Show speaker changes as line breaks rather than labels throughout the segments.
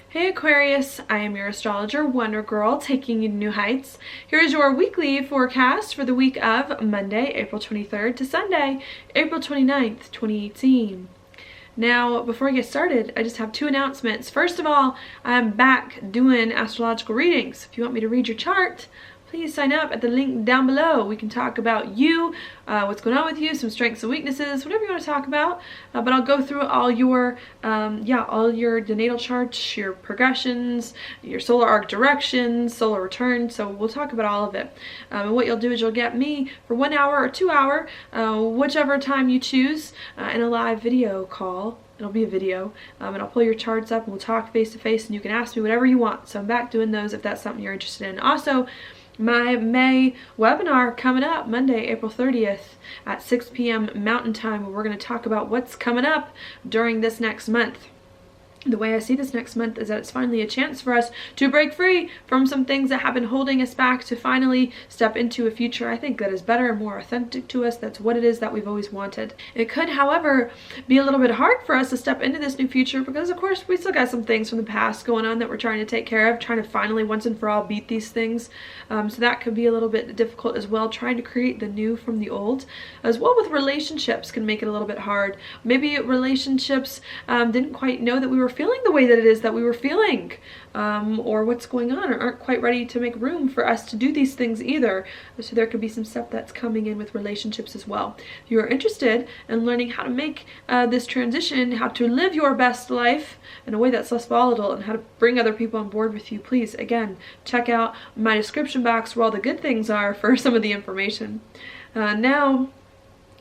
Hey Aquarius, I am your astrologer, Wonder Girl, taking you to new heights. Here's your weekly forecast for the week of Monday, April 23rd to Sunday, April 29th, 2018. Now, before I get started, I just have two announcements. First of all, I'm back doing astrological readings. If you want me to read your chart, please sign up at the link down below. We can talk about you, what's going on with you, some strengths and weaknesses, whatever you want to talk about. But I'll go through all your, the natal charts, your progressions, your solar arc directions, solar return. So we'll talk about all of it. And what you'll do is you'll get me for 1 hour or 2 hour, whichever time you choose, in a live video call. It'll be a video, and I'll pull your charts up and we'll talk face to face, and you can ask me whatever you want. So I'm back doing those if that's something you're interested in. Also, my May webinar coming up Monday, April 30th at 6 p.m. Mountain Time, where we're going to talk about what's coming up during this next month. The way I see this next month is that it's finally a chance for us to break free from some things that have been holding us back, to finally step into a future I think that is better and more authentic to us. That's what it is that we've always wanted. It could, however, be a little bit hard for us to step into this new future because, of course, we still got some things from the past going on that we're trying to take care of, trying to finally once and for all beat these things. So that could be a little bit difficult as well, trying to create the new from the old. As well with relationships can make it a little bit hard. Maybe relationships didn't quite know that we were feeling the way that it is that we were feeling, or what's going on, or aren't quite ready to make room for us to do these things either. So there could be some stuff that's coming in with relationships as well. If you're interested in learning how to make this transition, how to live your best life in a way that's less volatile, and how to bring other people on board with you, please, again, check out my description box where all the good things are for some of the information. Now,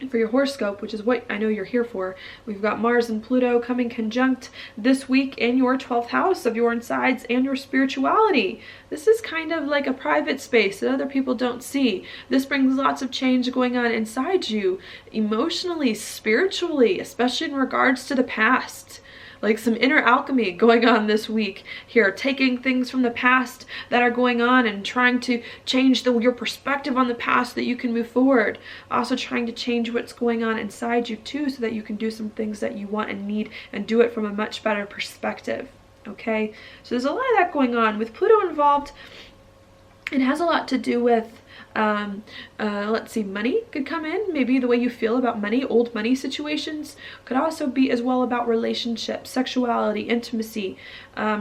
for your horoscope, which is what I know you're here for, we've got Mars and Pluto coming conjunct this week in your 12th house of your insides and your spirituality. This is kind of like a private space that other people don't see. This brings lots of change going on inside you, emotionally, spiritually, especially in regards to the past. Like some inner alchemy going on this week here, taking things from the past that are going on and trying to change your perspective on the past so that you can move forward. Also trying to change what's going on inside you too, so that you can do some things that you want and need and do it from a much better perspective. Okay, so there's a lot of that going on. With Pluto involved, it has a lot to do with let's see, money could come in. Maybe the way you feel about money, old money situations. Could also be as well about relationships, sexuality, intimacy,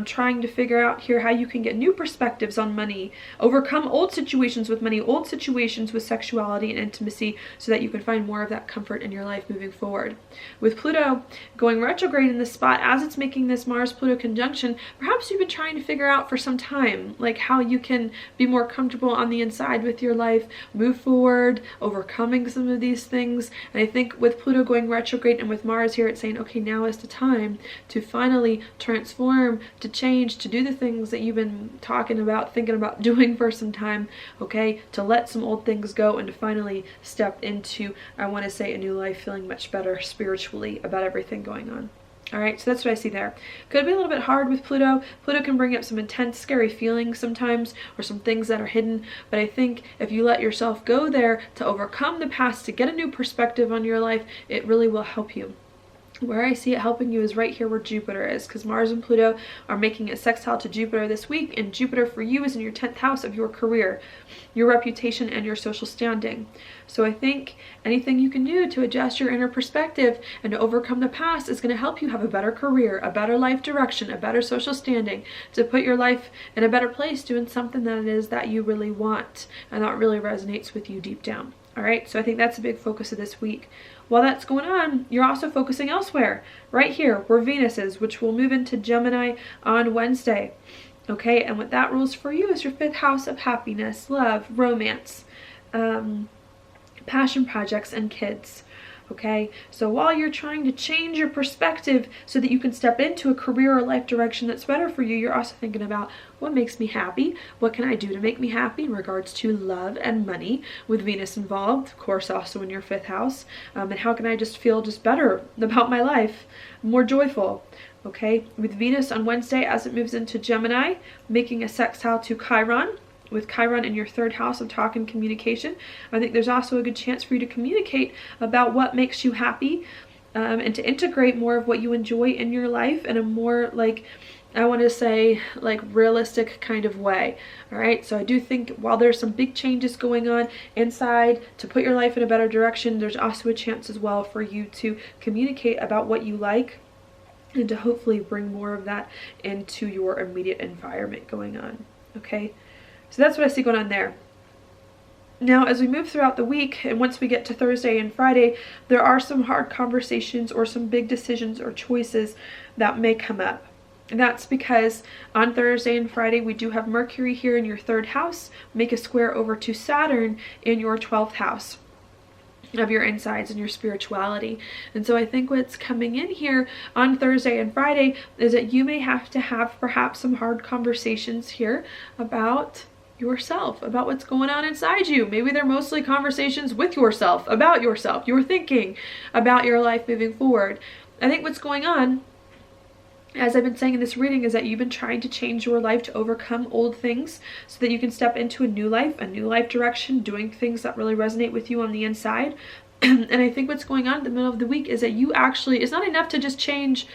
trying to figure out here how you can get new perspectives on money, overcome old situations with money, old situations with sexuality and intimacy, so that you can find more of that comfort in your life moving forward. With Pluto going retrograde in this spot, as it's making this Mars-Pluto conjunction, perhaps you've been trying to figure out for some time, like how you can be more comfortable on the inside with your life, move forward, overcoming some of these things. And I think with Pluto going retrograde and with Mars here, it's saying, okay, now is the time to finally transform, to change, to do the things that you've been talking about, thinking about doing for some time, okay, to let some old things go and to finally step into, I want to say, a new life, feeling much better spiritually about everything going on. All right, so that's what I see there. Could be a little bit hard with Pluto. Pluto can bring up some intense, scary feelings sometimes, or some things that are hidden. But I think if you let yourself go there to overcome the past, to get a new perspective on your life, it really will help you. Where I see it helping you is right here where Jupiter is, because Mars and Pluto are making a sextile to Jupiter this week, and Jupiter for you is in your 10th house of your career, your reputation, and your social standing. So I think anything you can do to adjust your inner perspective and to overcome the past is going to help you have a better career, a better life direction, a better social standing, to put your life in a better place doing something that it is that you really want and that really resonates with you deep down. All right, so I think that's a big focus of this week. While that's going on, you're also focusing elsewhere, right here where Venus is, which will move into Gemini on Wednesday. Okay, and what that rules for you is your 5th house of happiness, love, romance, passion projects, and kids. Okay, so while you're trying to change your perspective so that you can step into a career or life direction that's better for you, you're also thinking about what makes me happy, what can I do to make me happy in regards to love and money, with Venus involved, of course, also in your 5th house, and how can I just feel just better about my life, more joyful. Okay, with Venus on Wednesday as it moves into Gemini, making a sextile to Chiron, with Chiron in your 3rd house of talk and communication. I think there's also a good chance for you to communicate about what makes you happy, and to integrate more of what you enjoy in your life in a more, like, I want to say, like, realistic kind of way. All right, so I do think while there's some big changes going on inside to put your life in a better direction, there's also a chance as well for you to communicate about what you like and to hopefully bring more of that into your immediate environment going on. Okay, so that's what I see going on there. Now, as we move throughout the week, and once we get to Thursday and Friday, there are some hard conversations or some big decisions or choices that may come up. And that's because on Thursday and Friday, we do have Mercury here in your 3rd house, make a square over to Saturn in your 12th house of your insides and your spirituality. And so I think what's coming in here on Thursday and Friday is that you may have to have perhaps some hard conversations here about yourself, about what's going on inside you. Maybe they're mostly conversations with yourself, about yourself, your thinking about your life moving forward. I think what's going on, as I've been saying in this reading, is that you've been trying to change your life to overcome old things so that you can step into a new life direction, doing things that really resonate with you on the inside. And I think what's going on in the middle of the week is that you actually, it's not enough to just change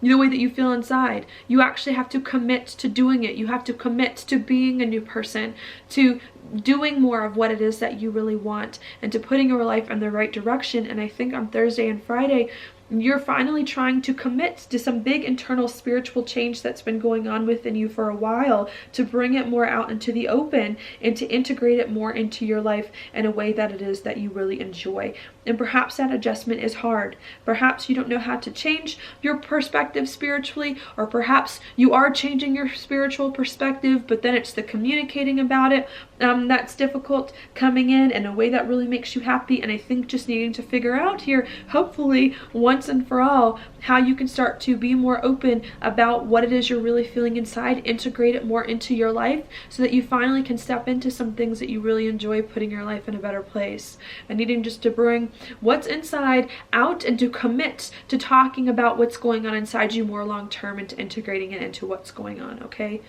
the way that you feel inside. You actually have to commit to doing it. You have to commit to being a new person, to doing more of what it is that you really want, and to putting your life in the right direction. And I think on Thursday and Friday, you're finally trying to commit to some big internal spiritual change that's been going on within you for a while, to bring it more out into the open and to integrate it more into your life in a way that it is that you really enjoy. And perhaps that adjustment is hard. Perhaps you don't know how to change your perspective spiritually, or perhaps you are changing your spiritual perspective, but then it's the communicating about it that's difficult coming in a way that really makes you happy. And I think just needing to figure out here, hopefully once and for all, how you can start to be more open about what it is you're really feeling inside, integrate it more into your life so that you finally can step into some things that you really enjoy, putting your life in a better place. And needing just to bring what's inside out and to commit to talking about what's going on inside you more long term and to integrating it into what's going on. Okay,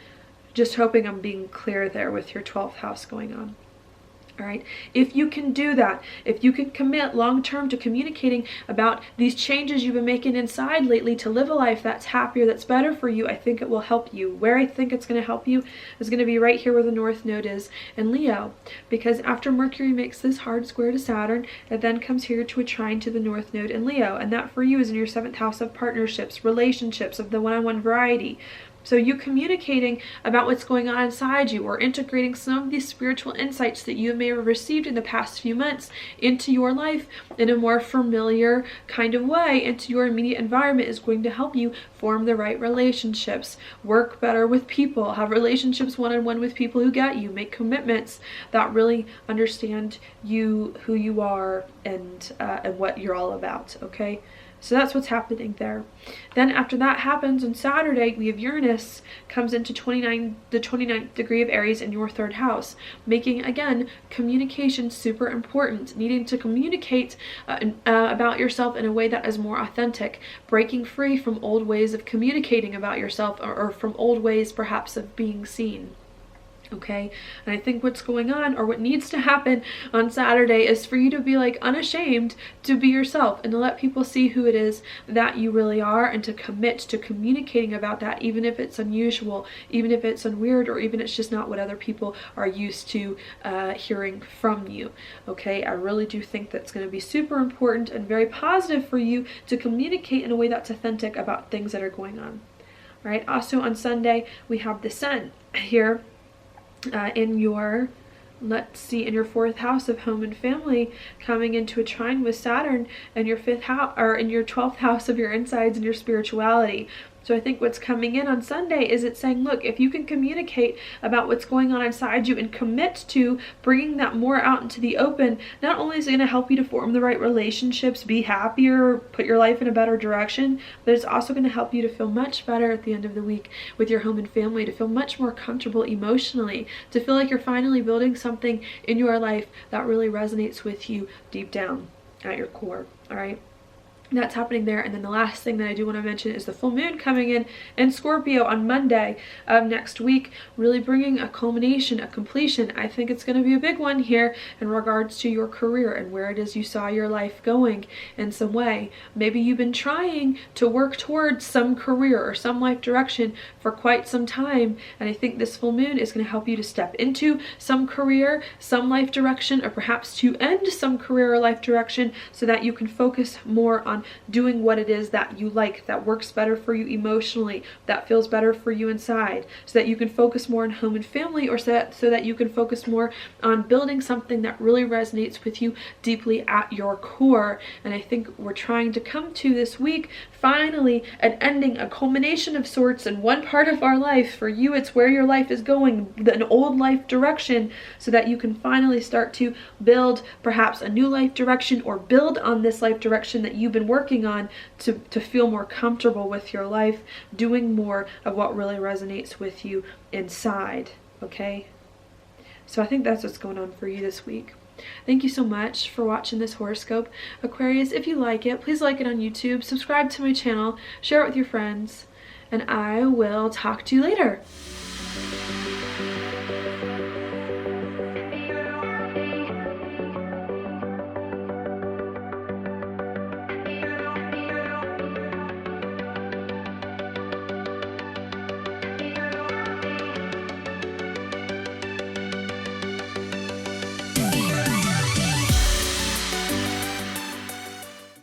just hoping I'm being clear there with your 12th house going on. All right, if you can do that, if you can commit long-term to communicating about these changes you've been making inside lately to live a life that's happier, that's better for you, I think it will help you. Where I think it's going to help you is going to be right here where the North Node is in Leo, because after Mercury makes this hard square to Saturn, it then comes here to a trine to the North Node in Leo, and that for you is in your 7th house of partnerships, relationships of the one-on-one variety. So you communicating about what's going on inside you, or integrating some of these spiritual insights that you may have received in the past few months into your life in a more familiar kind of way into your immediate environment is going to help you form the right relationships, work better with people, have relationships one-on-one with people who get you, make commitments that really understand you, who you are, and what you're all about. Okay, so that's what's happening there. Then after that happens on Saturday, we have Uranus comes into the 29th degree of Aries in your 3rd house, making, again, communication super important, needing to communicate about yourself in a way that is more authentic, breaking free from old ways of communicating about yourself, or from old ways perhaps of being seen. Okay, and I think what's going on, or what needs to happen on Saturday, is for you to be like unashamed to be yourself and to let people see who it is that you really are, and to commit to communicating about that, even if it's unusual, even if it's unweird, or even if it's just not what other people are used to hearing from you. Okay, I really do think that's going to be super important and very positive for you to communicate in a way that's authentic about things that are going on. All right, also on Sunday we have the Sun here in your, let's see, in your 4th house of home and family, coming into a trine with Saturn in your 5th house, or in your 12th house of your insides and your spirituality. So I think what's coming in on Sunday is it's saying, look, if you can communicate about what's going on inside you and commit to bringing that more out into the open, not only is it going to help you to form the right relationships, be happier, put your life in a better direction, but it's also going to help you to feel much better at the end of the week with your home and family, to feel much more comfortable emotionally, to feel like you're finally building something in your life that really resonates with you deep down at your core. All right. That's happening there. And then the last thing that I do want to mention is the full moon coming in Scorpio on Monday of next week, really bringing a culmination, a completion. I think it's going to be a big one here in regards to your career and where it is you saw your life going in some way. Maybe you've been trying to work towards some career or some life direction for quite some time, and I think this full moon is going to help you to step into some career, some life direction, or perhaps to end some career or life direction so that you can focus more on doing what it is that you like, that works better for you emotionally, that feels better for you inside, so that you can focus more on home and family, or so that you can focus more on building something that really resonates with you deeply at your core. And I think we're trying to come to this week finally an ending, a culmination of sorts in one part of our life. For you, it's where your life is going, an old life direction, so that you can finally start to build perhaps a new life direction, or build on this life direction that you've been working on to feel more comfortable with your life, doing more of what really resonates with you inside. Okay? So I think that's what's going on for you this week. Thank you so much for watching this horoscope. Aquarius, if you like it, please like it on YouTube, subscribe to my channel, share it with your friends, and I will talk to you later.